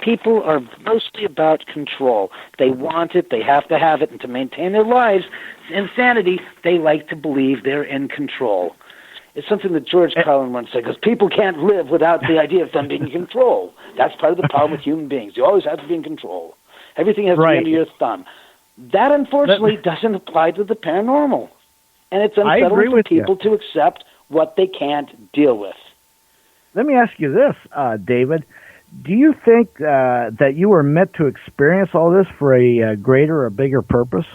people are mostly about control. They want it, they have to have it, and to maintain their lives, insanity, they like to believe they're in control. It's something that George Carlin once said, because people can't live without the idea of them being in control. That's part of the problem with human beings. You always have to be in control. Everything has to be under your thumb. That, unfortunately, doesn't apply to the paranormal. And it's unsettling for people to accept what they can't deal with. Let me ask you this, David. Do you think that you were meant to experience all this for a greater or bigger purpose?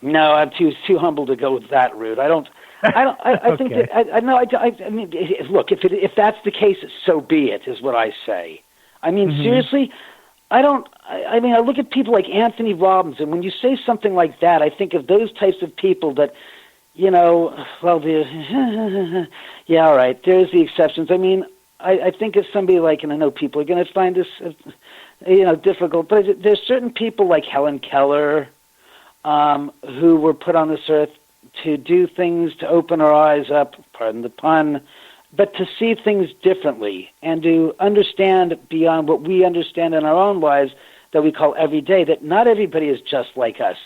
No, I'm too humble to go with that route. I think that I mean, look, if that's the case, so be it, is what I say. I mean, seriously, I mean, I look at people like Anthony Robbins, and when you say something like that, I think of those types of people that, you know, well, yeah, all right, there's the exceptions. I mean, I think of somebody like, and I know people are going to find this, difficult, but there's certain people like Helen Keller who were put on this earth to do things to open our eyes up, pardon the pun, but to see things differently and to understand beyond what we understand in our own lives that we call every day, that not everybody is just like us.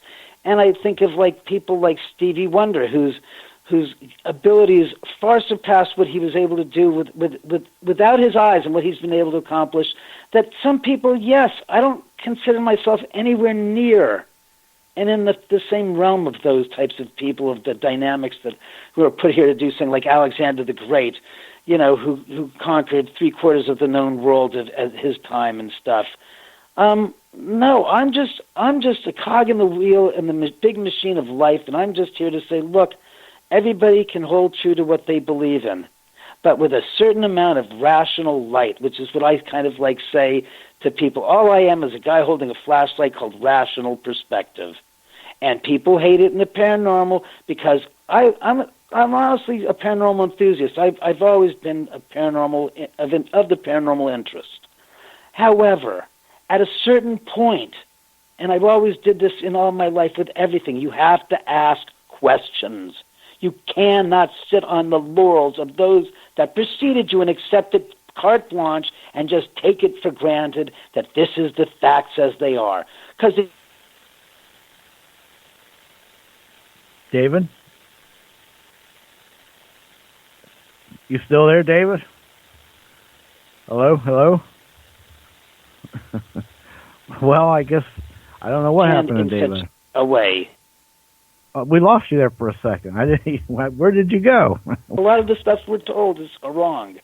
And I think of like people like Stevie Wonder, whose abilities far surpass what he was able to do without his eyes and what he's been able to accomplish, that some people, yes, I don't consider myself anywhere near and in the same realm of those types of people, of the dynamics who are put here to do something like Alexander the Great, you know, who conquered 3/4 of the known world at his time and stuff. No, I'm just a cog in the wheel in the big machine of life, and I'm just here to say, look, everybody can hold true to what they believe in, but with a certain amount of rational light, which is what I kind of like say to people. All I am is a guy holding a flashlight called rational perspective. And people hate it in the paranormal because I'm honestly a paranormal enthusiast. I've always been a paranormal of the paranormal interest. However, at a certain point, and I've always did this in all my life with everything, you have to ask questions. You cannot sit on the laurels of those that preceded you and accept it carte blanche and just take it for granted that this is the facts as they are. Because David? You still there, David? Hello? Well, I guess I don't know what happened to David. Away. We lost you there for a second. Where did you go? A lot of the stuff we're told is wrong.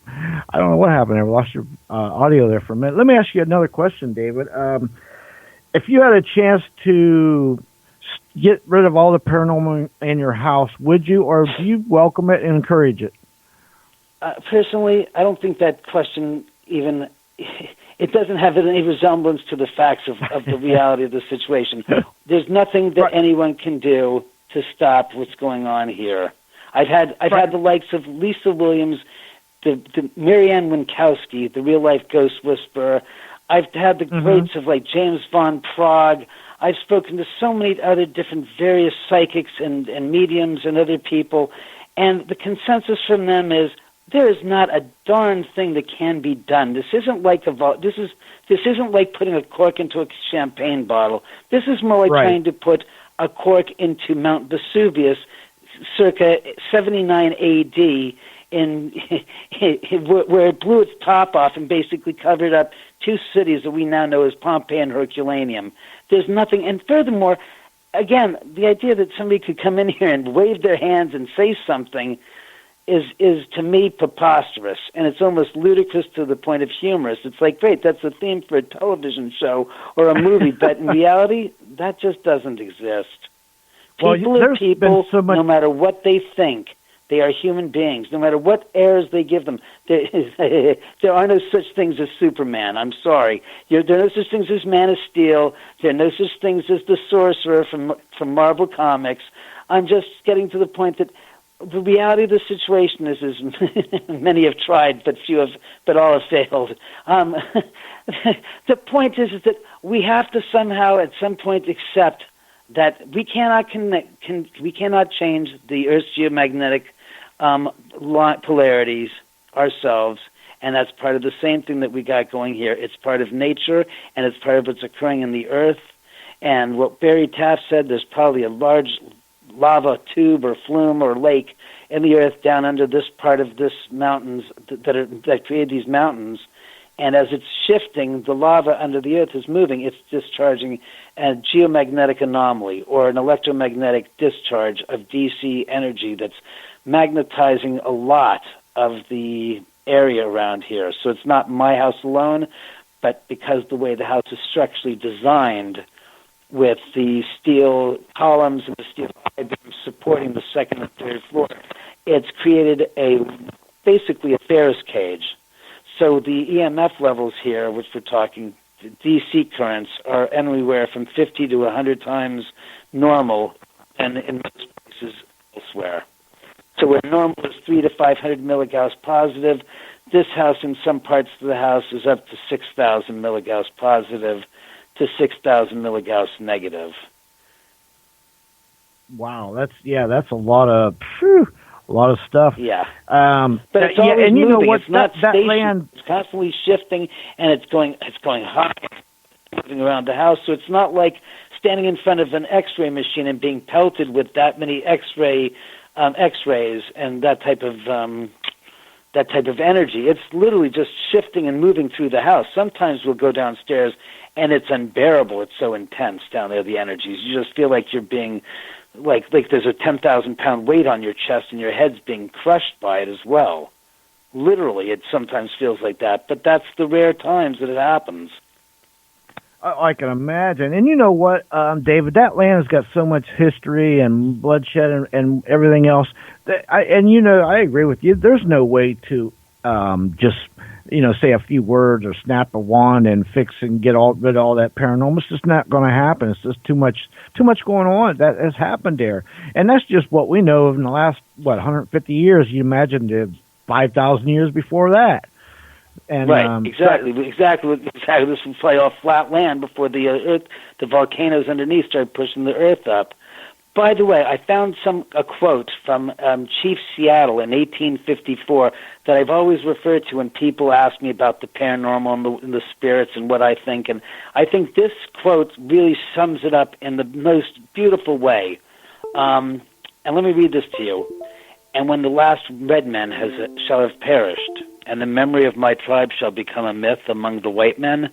I don't know what happened there. We lost your audio there for a minute. Let me ask you another question, David. If you had a chance to get rid of all the paranormal in your house, would you, or do you welcome it and encourage it? Personally, I don't think that question even, it doesn't have any resemblance to the facts of the reality of the situation. There's nothing that anyone can do to stop what's going on here. I've had the likes of Lisa Williams, the Marianne Winkowski, the real-life ghost whisperer. I've had the greats of like James Von Prague. I've spoken to so many other different various psychics and mediums and other people, and the consensus from them is there is not a darn thing that can be done. This isn't like this isn't like putting a cork into a champagne bottle. This is more like trying to put a cork into Mount Vesuvius, circa 79 A.D. where it blew its top off and basically covered up two cities that we now know as Pompeii and Herculaneum. There's nothing, and furthermore, again, the idea that somebody could come in here and wave their hands and say something is to me preposterous, and it's almost ludicrous to the point of humorous. It's like, great, that's a theme for a television show or a movie, but in reality, that just doesn't exist. People are people, no matter what they think. They are human beings, no matter what airs they give them. There are no such things as Superman. I'm sorry. There are no such things as Man of Steel. There are no such things as the Sorcerer from Marvel Comics. I'm just getting to the point that the reality of the situation is many have tried, but all have failed. The point is that we have to somehow, at some point, accept that we cannot change the Earth's geomagnetic polarities ourselves, And that's part of the same thing that we got going here. It's part of nature, and it's part of what's occurring in the earth. And what Barry Taft said, there's probably a large lava tube or flume or lake in the earth down under this part of this mountains that created these mountains. And as it's shifting, the lava under the earth is moving. It's discharging a geomagnetic anomaly or an electromagnetic discharge of DC energy that's magnetizing a lot of the area around here. So it's not my house alone, but because the way the house is structurally designed with the steel columns and the steel I-beams supporting the second and third floor, it's created basically a Ferris cage. So the EMF levels here, which we're talking, DC currents, are anywhere from 50 to 100 times normal, and in most places elsewhere. So where normal is 3 to 500 milligauss positive, this house in some parts of the house is up to 6,000 milligauss positive to 6,000 milligauss negative. Wow, that's a lot of stuff. Yeah, but it's always and you moving. know what? It's not that land, it's constantly shifting, and it's going high, moving around the house. So it's not like standing in front of an X-ray machine and being pelted with that many X-rays and that type of energy. It's literally just shifting and moving through the house. Sometimes we'll go downstairs, and it's unbearable. It's so intense down there, the energies. You just feel like you're being, like there's a 10,000-pound weight on your chest, and your head's being crushed by it as well. Literally, it sometimes feels like that, but that's the rare times that it happens. I can imagine. And you know what, David, that land has got so much history and bloodshed and everything else. I agree with you. There's no way to just, say a few words or snap a wand and fix and get rid of all that paranormal. It's just not going to happen. It's just too much going on that has happened there. And that's just what we know of in the last, 150 years. You imagine the 5,000 years before that. And, right, exactly. This would fly off flat land before the volcanoes underneath started pushing the earth up. By the way, I found a quote from Chief Seattle in 1854 that I've always referred to when people ask me about the paranormal and the spirits and what I think. And I think this quote really sums it up in the most beautiful way. And let me read this to you. And when the last red man shall have perished, and the memory of my tribe shall become a myth among the white men,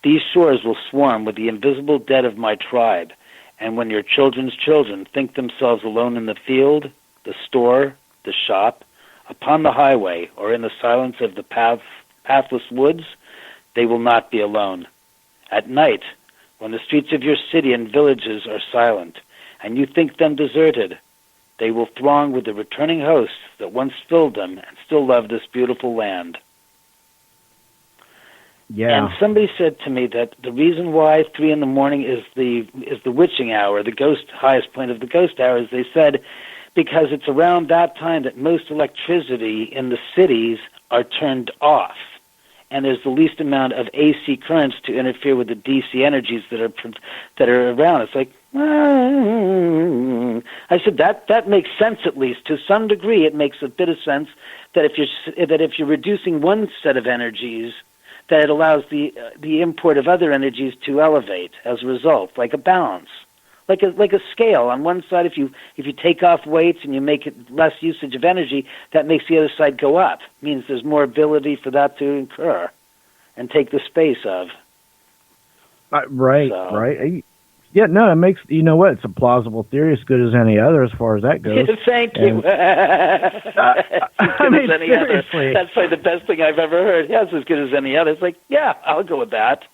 these shores will swarm with the invisible dead of my tribe. And when your children's children think themselves alone in the field, the store, the shop, upon the highway, or in the silence of the pathless woods, they will not be alone. At night, when the streets of your city and villages are silent, and you think them deserted, they will throng with the returning hosts that once filled them and still love this beautiful land. Yeah. And somebody said to me that the reason why 3 a.m. is the witching hour, the highest point of the ghost hour, is they said because it's around that time that most electricity in the cities are turned off, and there's the least amount of AC currents to interfere with the DC energies that are around. It's like, I said that makes sense, at least to some degree. It makes a bit of sense that if you're reducing one set of energies, that it allows the import of other energies to elevate as a result, like a balance, like a scale. On one side, if you take off weights and you make it less usage of energy, that makes the other side go up. It means there's more ability for that to occur and take the space of. Right. Yeah, no, it makes, you know what, it's a plausible theory, as good as any other as far as that goes. Thank you. I mean, seriously. That's probably the best thing I've ever heard. Yeah, it's as good as any other. It's like, yeah, I'll go with that.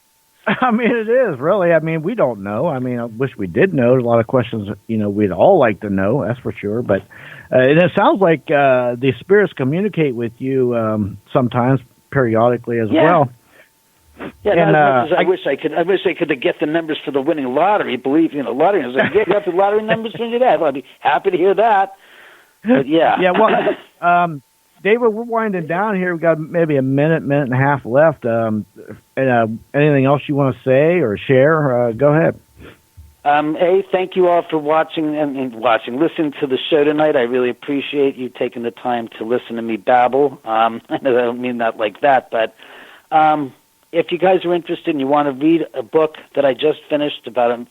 I mean, it is, really. I mean, we don't know. I mean, I wish we did know. There's a lot of questions, we'd all like to know, that's for sure. But and it sounds like the spirits communicate with you sometimes, periodically as well. Yeah, and, not as much as I wish I could get the numbers for the winning lottery. Lottery. I was like, you got the lottery numbers from your dad. I'd be happy to hear that. But yeah. Yeah. Well, David, we're winding down here. We've got maybe a minute and a half left. Anything else you want to say or share? Go ahead. Thank you all for watching and listening to the show tonight. I really appreciate you taking the time to listen to me babble. I know I don't mean that like that, but if you guys are interested and you want to read a book that I just finished a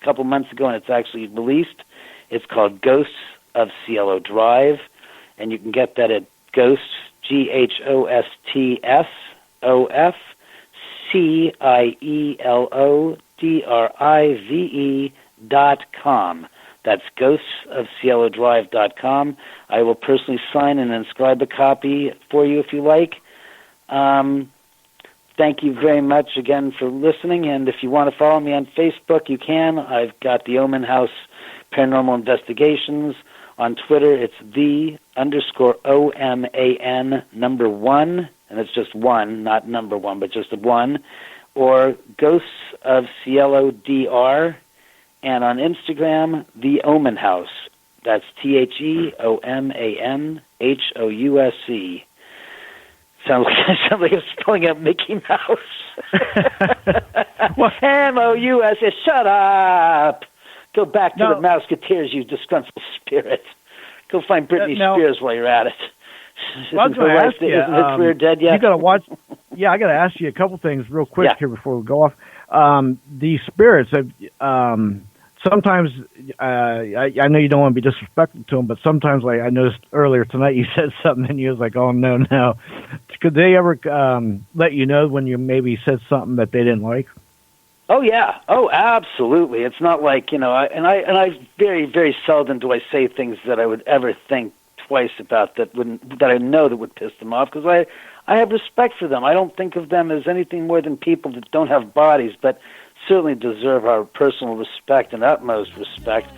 couple months ago, and it's actually released, it's called Ghosts of Cielo Drive, and you can get that at Ghosts, GhostsofCielodrive.com. That's ghostsofcielodrive.com. I will personally sign and inscribe a copy for you if you like. Thank you very much again for listening, and if you want to follow me on Facebook, you can. I've got the Oman House Paranormal Investigations. On Twitter, it's _OMAN number 1, and it's just 1, not number 1, but just a 1, or Ghosts of Cielo DR, and on Instagram, The Oman House. That's TheOmanHouse. Sounds like I'm spelling out Mickey Mouse. MOUS. Shut up. Go back to the Mouseketeers, you disgruntled spirit. Go find Britney Spears while you're at it. Well, I was going to ask you, isn't her career dead yet? You got to watch. Yeah, I got to ask you a couple things real quick here before we go off. The spirits. Sometimes I know you don't want to be disrespectful to them, but sometimes, like I noticed earlier tonight, you said something and you was like, "Oh no." Could they ever let you know when you maybe said something that they didn't like? Oh yeah. Oh, absolutely. It's not like, I very, very seldom do I say things that I would ever think twice about that I know that would piss them off, because I have respect for them. I don't think of them as anything more than people that don't have bodies, but certainly deserve our personal respect and utmost respect,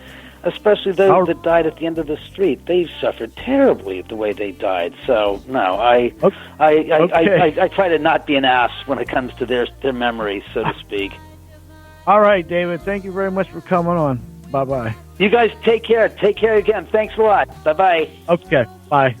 especially those that died at the end of the street. They suffered terribly the way they died. So no, I try to not be an ass when it comes to their memories, so to speak. All right, David. Thank you very much for coming on. Bye-bye. You guys take care. Take care again. Thanks a lot. Bye-bye. Okay. Bye.